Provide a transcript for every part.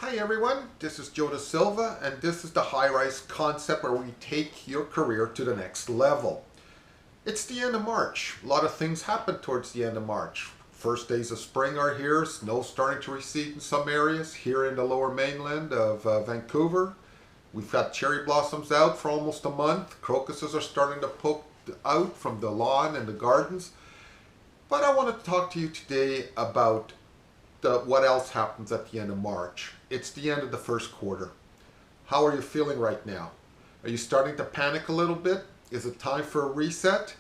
Hi everyone, this is Joe Da Silva and this is the High Rise Concept where we take your career to the next level. It's the end of March. A lot of things happen towards the end of March. First days of spring are here, snow starting to recede in some areas. Here in the lower mainland of Vancouver, we've got cherry blossoms out for almost a month. Crocuses are starting to poke out from the lawn and the gardens. But I want to talk to you today about what else happens at the end of March. It's the end of the first quarter. How are you feeling right now? Are you starting to panic a little bit? Is it time for a reset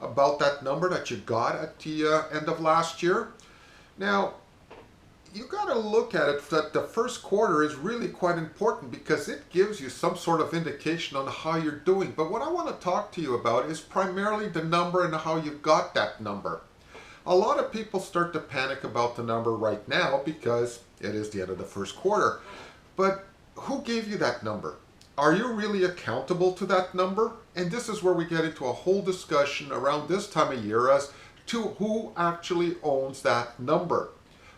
about that number that you got at the end of last year? Now, you got to look at it that the first quarter is really quite important because it gives you some sort of indication on how you're doing. But what I want to talk to you about is primarily the number and how you got that number. A lot of people start to panic about the number right now because it is the end of the first quarter. But who gave you that number? Are you really accountable to that number? And this is where we get into a whole discussion around this time of year as to who actually owns that number.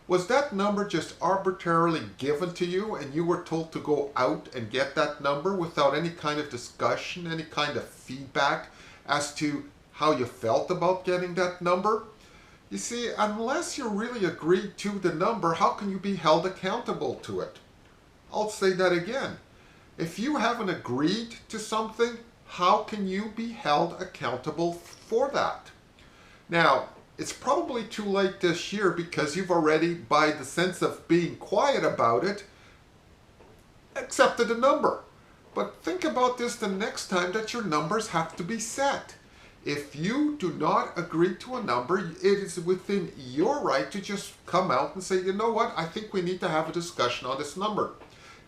Was that number just arbitrarily given to you and you were told to go out and get that number without any kind of discussion, any kind of feedback as to how you felt about getting that number? You see, unless you really agreed to the number, how can you be held accountable to it? I'll say that again. If you haven't agreed to something, how can you be held accountable for that? Now, it's probably too late this year because you've already, by the sense of being quiet about it, accepted a number. But think about this the next time that your numbers have to be set. If you do not agree to a number, it is within your right to just come out and say, you know what, I think we need to have a discussion on this number.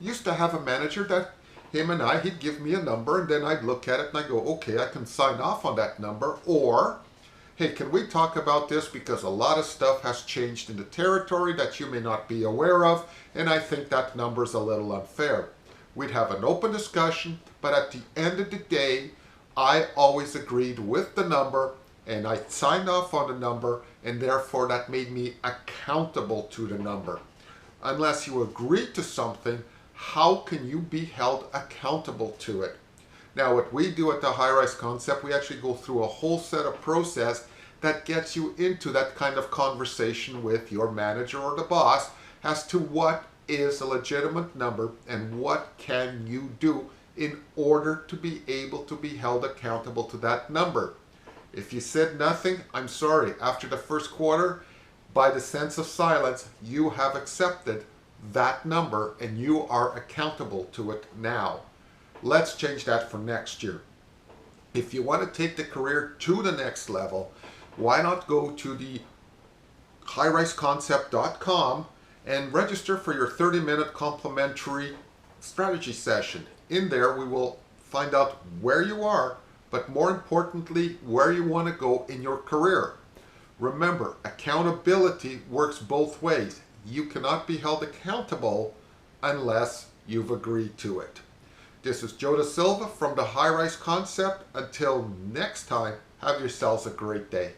Used to have a manager that he'd give me a number and then I'd look at it and I go, okay, I can sign off on that number. Or, hey, can we talk about this because a lot of stuff has changed in the territory that you may not be aware of, and I think that number is a little unfair. We'd have an open discussion, but at the end of the day, I always agreed with the number and I signed off on the number, and therefore that made me accountable to the number. Unless you agree to something, how can you be held accountable to it? Now, what we do at the High Rise Concept, we actually go through a whole set of process that gets you into that kind of conversation with your manager or the boss as to what is a legitimate number and what can you do in order to be able to be held accountable to that number. If you said nothing, I'm sorry. After the first quarter, by the sense of silence, you have accepted that number and you are accountable to it now. Let's change that for next year. If you want to take the career to the next level, why not go to the highriseconcept.com and register for your 30-minute complimentary strategy session. In there, we will find out where you are, but more importantly, where you want to go in your career. Remember, accountability works both ways. You cannot be held accountable unless you've agreed to it. This is Joe Da Silva from the High Rise Concept. Until next time, have yourselves a great day.